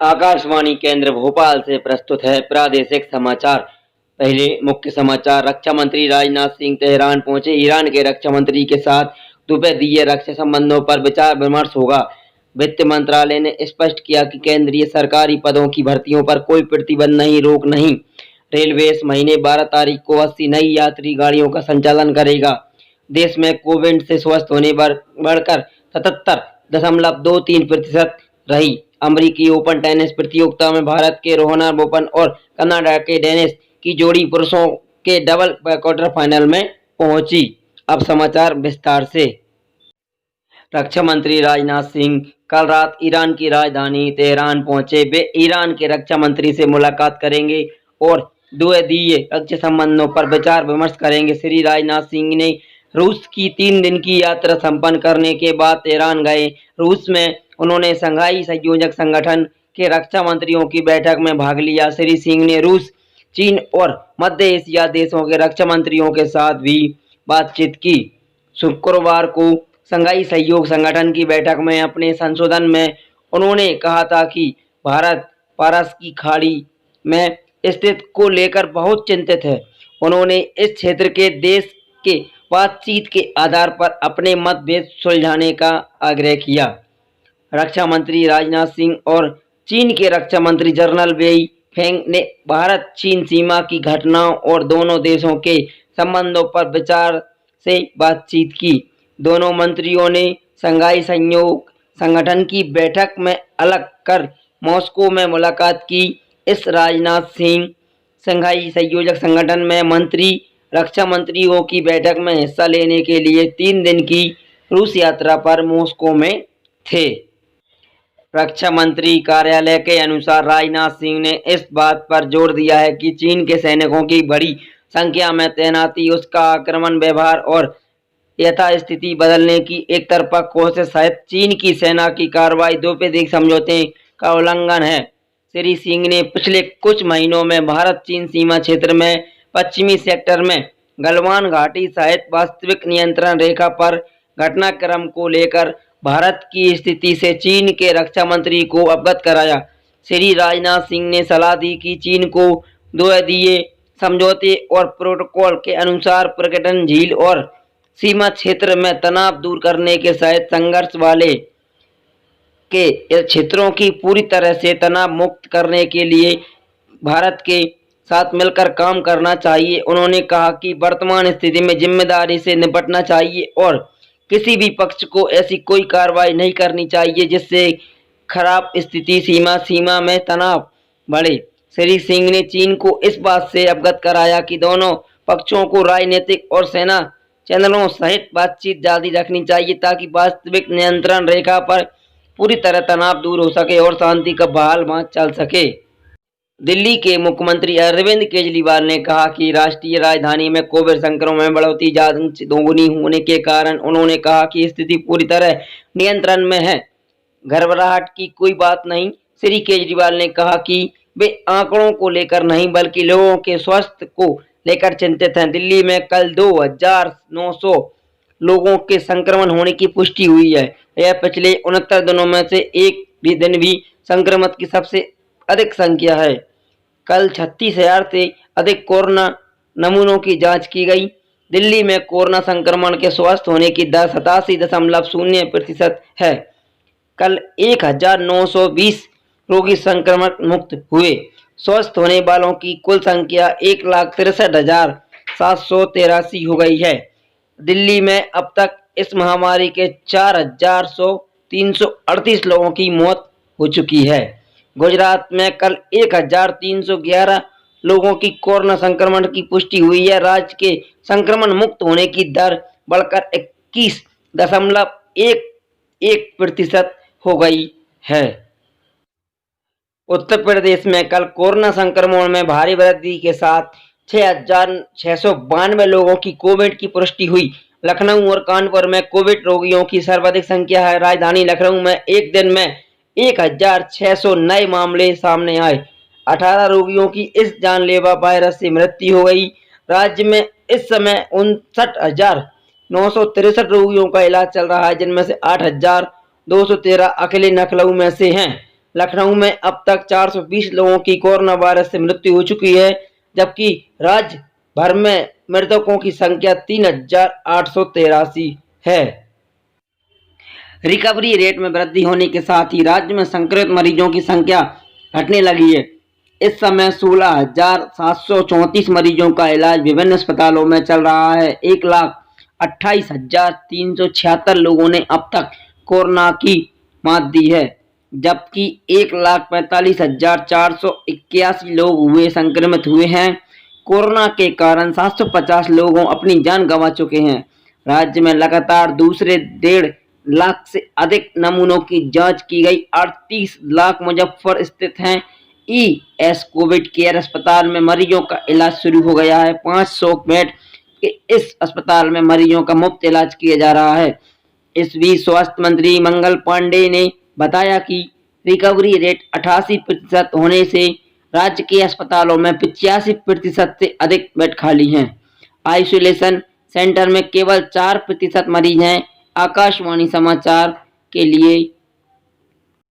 आकाशवाणी केंद्र भोपाल से प्रस्तुत है प्रादेशिक समाचार। पहले मुख्य समाचार। रक्षा मंत्री राजनाथ सिंह तेहरान पहुंचे। ईरान के रक्षा मंत्री के साथ द्विपक्षीय रक्षा संबंधों पर विचार विमर्श होगा। वित्त मंत्रालय ने स्पष्ट किया कि केंद्रीय सरकारी पदों की भर्तियों पर कोई प्रतिबंध नहीं, रोक नहीं। रेलवे इस महीने 12 तारीख को 80 नई यात्री गाड़ियों का संचालन करेगा। देश में कोविड से स्वस्थ होने बढ़कर 77.23% रही। अमेरिकी ओपन टेनिस प्रतियोगिता में भारत के रोहन बोपन्ना और कनाडा के डेनिस की जोड़ी पुरुषों के डबल क्वार्टर फाइनल में पहुंची। अब समाचार विस्तार से। रक्षा मंत्री राजनाथ सिंह कल रात ईरान की राजधानी तेहरान पहुंचे। वे ईरान के रक्षा मंत्री से मुलाकात करेंगे और द्विपक्षीय रक्षा संबंधों पर विचार विमर्श करेंगे। श्री राजनाथ सिंह ने रूस की 3 दिन की यात्रा संपन्न करने के बाद तेहरान गए। रूस में उन्होंने शंघाई सहयोग संगठन के रक्षा मंत्रियों की बैठक में भाग लिया। श्री सिंह ने रूस, चीन और मध्य एशिया देशों के रक्षा मंत्रियों के साथ भी बातचीत की। शुक्रवार को शंघाई सहयोग संगठन की बैठक में अपने संबोधन में उन्होंने कहा था कि भारत पारस की खाड़ी में स्थिति को लेकर बहुत चिंतित है। उन्होंने इस क्षेत्र के देश के बातचीत के आधार पर अपने मतभेद सुलझाने का आग्रह किया। रक्षा मंत्री राजनाथ सिंह और चीन के रक्षा मंत्री जनरल वेई फेंग ने भारत चीन सीमा की घटनाओं और दोनों देशों के संबंधों पर विचार से बातचीत की। दोनों मंत्रियों ने शंघाई सहयोग संगठन की बैठक में अलग कर मॉस्को में मुलाकात की। इस राजनाथ सिंह शंघाई सहयोग संगठन में मंत्री रक्षा मंत्रियों की बैठक में हिस्सा लेने के लिए 3 दिन की रूस यात्रा पर मॉस्को में थे। रक्षा मंत्री कार्यालय के अनुसार राजनाथ सिंह ने इस बात पर जोर दिया है कि चीन के सैनिकों की बड़ी संख्या में तैनाती उसका आक्रमण व्यवहार और यथास्थिति बदलने की एक तरफा कोशिश है। चीन की सेना की कार्रवाई द्विपक्षीय समझौते का उल्लंघन है। श्री सिंह ने पिछले कुछ महीनों में भारत चीन सीमा क्षेत्र में पश्चिमी सेक्टर में गलवान घाटी सहित वास्तविक नियंत्रण रेखा पर घटनाक्रम को लेकर भारत की स्थिति से चीन के रक्षा मंत्री को अवगत कराया। श्री राजनाथ सिंह ने सलाह दी कि चीन को द्विपक्षीय समझौते और प्रोटोकॉल के अनुसार पर्यटन झील और सीमा क्षेत्र में तनाव दूर करने के सहित संघर्ष वाले के क्षेत्रों की पूरी तरह से तनाव मुक्त करने के लिए भारत के साथ मिलकर काम करना चाहिए। उन्होंने कहा कि वर्तमान स्थिति में जिम्मेदारी से निपटना चाहिए और किसी भी पक्ष को ऐसी कोई कार्रवाई नहीं करनी चाहिए जिससे खराब स्थिति सीमा में तनाव बढ़े। श्री सिंह ने चीन को इस बात से अवगत कराया कि दोनों पक्षों को राजनीतिक और सेना चैनलों सहित बातचीत जारी रखनी चाहिए ताकि वास्तविक नियंत्रण रेखा पर पूरी तरह तनाव दूर हो सके और शांति का बहाल वहां चल सके। दिल्ली के मुख्यमंत्री अरविंद केजरीवाल ने कहा कि राष्ट्रीय राजधानी में कोविड संक्रमण में बढ़ोतरी जांच दोगुनी होने के कारण उन्होंने कहा कि स्थिति पूरी तरह नियंत्रण में है, घबराहट की कोई बात नहीं। श्री केजरीवाल ने कहा कि वे आंकड़ों को लेकर नहीं बल्कि लोगों के स्वास्थ्य को लेकर चिंतित हैं। दिल्ली में कल 2900 लोगों के संक्रमण होने की पुष्टि हुई है। यह पिछले 69 दिनों में से एक भी दिन भी संक्रमित की सबसे अधिक संख्या है। कल 36,000 से अधिक कोरोना नमूनों की जांच की गई। दिल्ली में कोरोना संक्रमण के स्वस्थ होने की दर 87.0% है। कल 1920 रोगी संक्रमण मुक्त हुए। स्वस्थ होने वालों की कुल संख्या 1,63,783 हो गई है। दिल्ली में अब तक इस महामारी के 4,338 लोगों की मौत हो चुकी है। गुजरात में कल 1,311 लोगों की कोरोना संक्रमण की पुष्टि हुई है। राज्य के संक्रमण मुक्त होने की दर बढ़कर 21.11% हो गई है। उत्तर प्रदेश में कल कोरोना संक्रमण में भारी वृद्धि के साथ 6,692 लोगों की कोविड की पुष्टि हुई। लखनऊ और कानपुर में कोविड रोगियों की सर्वाधिक संख्या है। राजधानी लखनऊ में एक दिन में 1,600 नए मामले सामने आए। 18 रोगियों की इस जानलेवा वायरस से मृत्यु हो गई। राज्य में इस समय 59,963 रोगियों का इलाज चल रहा है, जिनमें से 8,213 अकेले लखनऊ में से हैं। लखनऊ में अब तक 420 लोगों की कोरोना वायरस से मृत्यु हो चुकी है, जबकि राज्य भर में मृतकों की संख्या 3,883 है। रिकवरी रेट में वृद्धि होने के साथ ही राज्य में संक्रमित मरीजों की संख्या घटने लगी है। इस समय 16,734 मरीजों का इलाज विभिन्न अस्पतालों में चल रहा है। 1,28,376 लोगों ने अब तक कोरोना की मात दी है, जबकि 1,45,481 लोग हुए संक्रमित हुए हैं। कोरोना के कारण 750 लोगों अपनी जान गंवा चुके हैं। राज्य में लगातार दूसरे 1.5 लाख से अधिक नमूनों की जांच की गई। 38 लाख मुजफ्फर स्थित हैं ES कोविड केयर अस्पताल में मरीजों का इलाज शुरू हो गया है। 500 बेड के इस अस्पताल में मरीजों का मुफ्त इलाज किया जा रहा है। इस बीच स्वास्थ्य मंत्री मंगल पांडे ने बताया कि रिकवरी रेट 88% होने से राज्य के अस्पतालों में 85% से अधिक बेड खाली हैं। आइसोलेशन सेंटर में केवल 4% मरीज हैं। आकाशवाणी समाचार के लिए